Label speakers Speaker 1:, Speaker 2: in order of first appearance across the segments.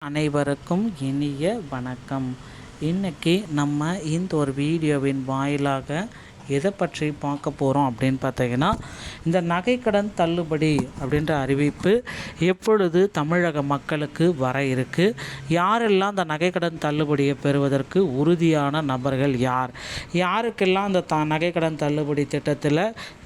Speaker 1: அனைவருக்கும் இனிய வணக்கம். இன்றைக்கி நம்ம இந்த ஒரு வீடியோவின் வாயிலாக எதை பற்றி பார்க்க போகிறோம் அப்படின்னு பார்த்தீங்கன்னா, இந்த நகைக்கடன் தள்ளுபடி அப்படின்ற அறிவிப்பு எப்பொழுது தமிழக மக்களுக்கு வர இருக்குது, யாரெல்லாம் அந்த நகைக்கடன் தள்ளுபடியை பெறுவதற்கு உறுதியான நபர்கள் யாருக்கெல்லாம் அந்த நகைக்கடன் தள்ளுபடி திட்டத்தில்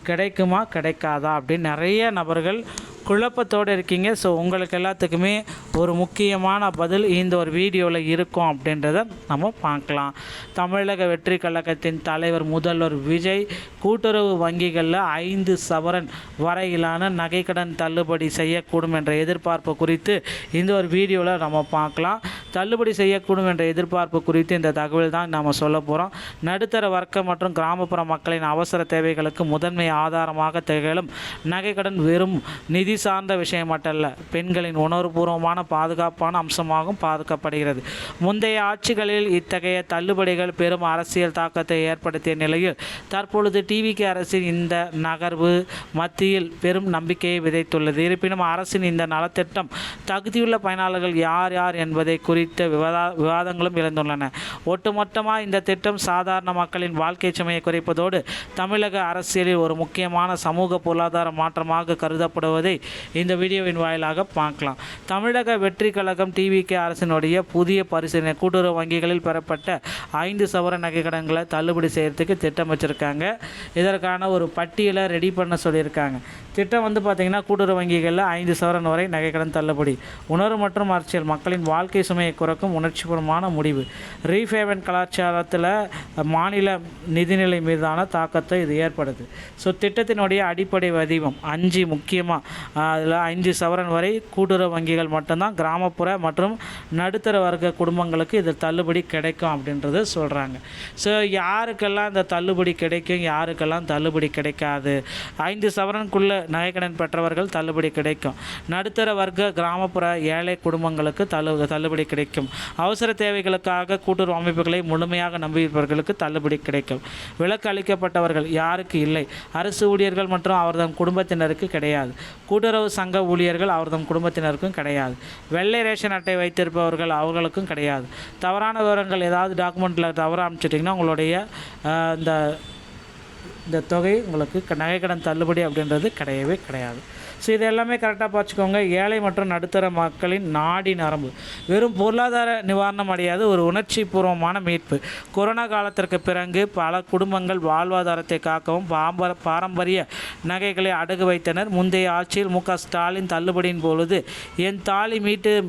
Speaker 1: கிடைக்குமா கிடைக்காதா அப்படின்னு நிறைய நபர்கள் குழப்பத்தோடு இருக்கீங்க. ஸோ உங்களுக்கு எல்லாத்துக்குமே ஒரு முக்கியமான பதில் இந்த ஒரு வீடியோவில் இருக்கும் அப்படின்றத நம்ம பார்க்கலாம். தமிழக வெற்றி கழகத்தின் தலைவர் முதல்வர் விஜய் கூட்டுறவு வங்கிகளில் 5 சவரன் வரையிலான நகைக்கடன் தள்ளுபடி செய்யக்கூடும் என்ற எதிர்பார்ப்பு குறித்து இந்த ஒரு வீடியோவில் நம்ம பார்க்கலாம். தள்ளுபடி செய்யக்கூடும் என்ற எதிர்பார்ப்பு குறித்து இந்த தகவல் தான் நாம் சொல்ல போகிறோம். நடுத்தர வர்க்க மற்றும் கிராமப்புற மக்களின் அவசர தேவைகளுக்கு முதன்மை ஆதாரமாக திகழும் நகைக்கடன் வெறும் நிதி சார்ந்த விஷயம் மட்டுமல்ல, பெண்களின் உணர்வுபூர்வமான பாதுகாப்பான அம்சமாகவும் பார்க்கப்படுகிறது. முந்தைய ஆட்சிகளில் இத்தகைய தள்ளுபடிகள் பெரும் அரசியல் தாக்கத்தை ஏற்படுத்திய நிலையில் தற்பொழுது டிவிகே அரசின் இந்த நகர்வு மத்தியில் பெரும் நம்பிக்கையை விதைத்துள்ளது. இருப்பினும் அரசின் இந்த நலத்திட்டம் தகுதியுள்ள பயனாளர்கள் யார் என்பதை குறித்த விவாதங்களும் எழுந்துள்ளன. ஒட்டுமொத்தமாக இந்த திட்டம் சாதாரண மக்களின் வாழ்க்கை சுமையை குறைப்பதோடு தமிழக அரசியலில் ஒரு முக்கியமான சமூக பொருளாதார மாற்றமாக கருதப்படுவதை இந்த வீடியோவின் வாயிலாக பார்க்கலாம். தமிழக வெற்றி கழகம் டிவிகே அரசினுடைய புதிய பரிசீலனை கூட்டுறவு வங்கிகளில் பெறப்பட்ட 5 சவரன் நகைக்கடன்களை தள்ளுபடி செய்யறதுக்கு திட்டம் வச்சுருக்காங்க. இதற்கான ஒரு பட்டியலை ரெடி பண்ண சொல்லியிருக்காங்க. திட்டம் பார்த்திங்கன்னா, கூட்டுறவு வங்கிகளில் 5 சவரன் வரை நகைக்கடன் தள்ளுபடி. உணர்வு மற்றும் அரசியல் மக்களின் வாழ்க்கை சுமையை குறைக்கும் உணர்ச்சிபூர்வமான முடிவு. ரீபேமெண்ட் கலாச்சாரத்தில் மாநில நிதிநிலை மீதான தாக்கத்தை இது ஏற்படுது. ஸோ திட்டத்தினுடைய அடிப்படை வடிவம் 5 முக்கியமாக அதில் 5 சவரன் வரை கூட்டுறவு வங்கிகள் மட்டும்தான் கிராமப்புற மற்றும் நடுத்தர வர்க்க குடும்பங்களுக்கு இது தள்ளுபடி கிடைக்கும் அப்படின்றது சொல்கிறாங்க. ஸோ யாருக்கெல்லாம் இந்த தள்ளுபடி கிடைக்கும், யாருக்கெல்லாம் தள்ளுபடி கிடைக்காது? 5 சவரனுக்குள்ள நகைக்கடன் பெற்றவர்கள் தள்ளுபடி கிடைக்கும். நடுத்தர வர்க்க கிராமப்புற ஏழை குடும்பங்களுக்கு தள்ளுபடி கிடைக்கும். அவசர தேவைகளுக்காக கூட்டுறவு அமைப்புகளை முழுமையாக நம்பியிருப்பவர்களுக்கு தள்ளுபடி கிடைக்கும். விலக்கு அளிக்கப்பட்டவர்கள் யாருக்கு இல்லை? அரசு ஊழியர்கள் மற்றும் அவர்தம் குடும்பத்தினருக்கு கிடையாது. கூட்டுறவு சங்க ஊழியர்கள் அவர்தம் குடும்பத்தினருக்கும் கிடையாது. வெள்ளை ரேஷன் அட்டை வைத்திருப்பவர்கள் அவர்களுக்கும் கிடையாது. தவறான விவரங்கள் ஏதாவது டாக்குமெண்ட்டில் தவறாக அனுப்பிச்சிட்டிங்கன்னா உங்களுடைய இந்த தொகை உங்களுக்கு நகைக்கடன் தள்ளுபடி அப்படின்றது கிடையவே கிடையாது. ஸோ இது எல்லாமே கரெக்டாக பார்த்துக்கோங்க. ஏழை மற்றும் நடுத்தர மக்களின் நாடி நரம்பு வெறும் பொருளாதார நிவாரணம் அடையாது, ஒரு உணர்ச்சி பூர்வமான மீட்பு. கொரோனா காலத்திற்கு பிறகு பல குடும்பங்கள் வாழ்வாதாரத்தை காக்கவும் பாரம்பரிய நகைகளை அடகு வைத்தனர். முந்தைய ஆட்சியில் மு.க. ஸ்டாலின் தள்ளுபடியின் பொழுது என் தாலி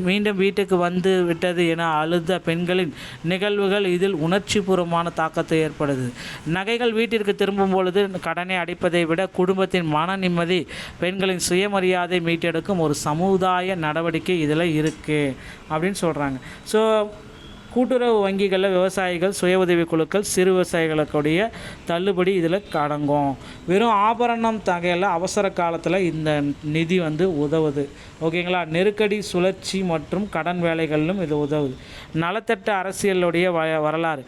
Speaker 1: மீண்டும் வீட்டுக்கு வந்து விட்டது என அழுத பெண்களின் நிகழ்வுகள் இதில் உணர்ச்சி பூர்வமான தாக்கத்தை ஏற்படுது. நகைகள் வீட்டிற்கு திரும்பும் பொழுது கடனை அடைப்பதை விட குடும்பத்தின் மன நிம்மதி, பெண்களின் சுயமரியாதை மீட்டெடுக்கும் ஒரு சமுதாய நடவடிக்கை இதில் இருக்குது அப்படின்னு சொல்கிறாங்க. ஸோ கூட்டுறவு வங்கிகளில் விவசாயிகள், சுய உதவி குழுக்கள், சிறு விவசாயிகளுக்குடைய தள்ளுபடி இதில் அடங்கும். வெறும் ஆபரணம் தகையில் அவசர காலத்தில் இந்த நிதி உதவுது. ஓகேங்களா? நெருக்கடி, சுழற்சி மற்றும் கடன் வேலைகளிலும் இது உதவுது. நலத்திட்ட அரசியலுடைய வரலாறு.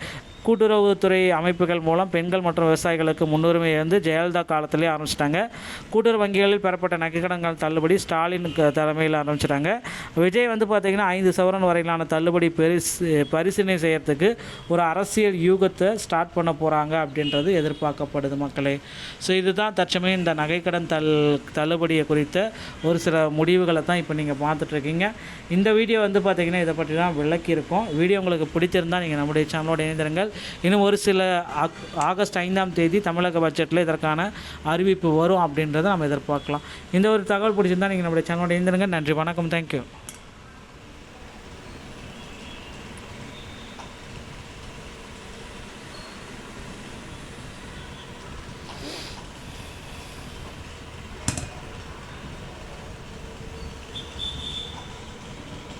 Speaker 1: கூட்டுறவுத்துறை அமைப்புகள் மூலம் பெண்கள் மற்றும் விவசாயிகளுக்கு முன்னுரிமை ஜெயலலிதா காலத்திலே ஆரம்பிச்சிட்டாங்க. கூட்டுறவு வங்கிகளில் பெறப்பட்ட நகைக்கடன்கள் தள்ளுபடி ஸ்டாலின் தலைமையில் ஆரம்பிச்சிட்டாங்க. விஜய் பார்த்திங்கன்னா 5 சவரன் வரையிலான தள்ளுபடி பரிசீலனை செய்யறதுக்கு ஒரு அரசியல் யூகத்தை ஸ்டார்ட் பண்ண போகிறாங்க அப்படின்றது எதிர்பார்க்கப்படுது மக்களே. ஸோ இதுதான் தற்சமயம் இந்த நகைக்கடன் தள்ளுபடியை குறித்த ஒரு சில முடிவுகளை தான் இப்போ நீங்கள் பார்த்துட்ருக்கீங்க. இந்த வீடியோ பார்த்திங்கன்னா இதை பற்றி தான் விளக்கியிருக்கோம். வீடியோ உங்களுக்கு பிடிச்சிருந்தால் நீங்கள் நம்முடைய சேனலோட இணைந்திருங்கள். இன்னும் ஒரு சில ஆகஸ்ட் 5ஆம் தேதி தமிழக பட்ஜெட்டில் இதற்கான அறிவிப்பு வரும் அப்படின்றத நம்ம எதிர்பார்க்கலாம். இந்த ஒரு தகவல் பிடிச்சிருந்தால் நீங்கள் நம்முடைய சேனலோட இணைந்திருங்க. நன்றி, வணக்கம், தேங்க்யூ.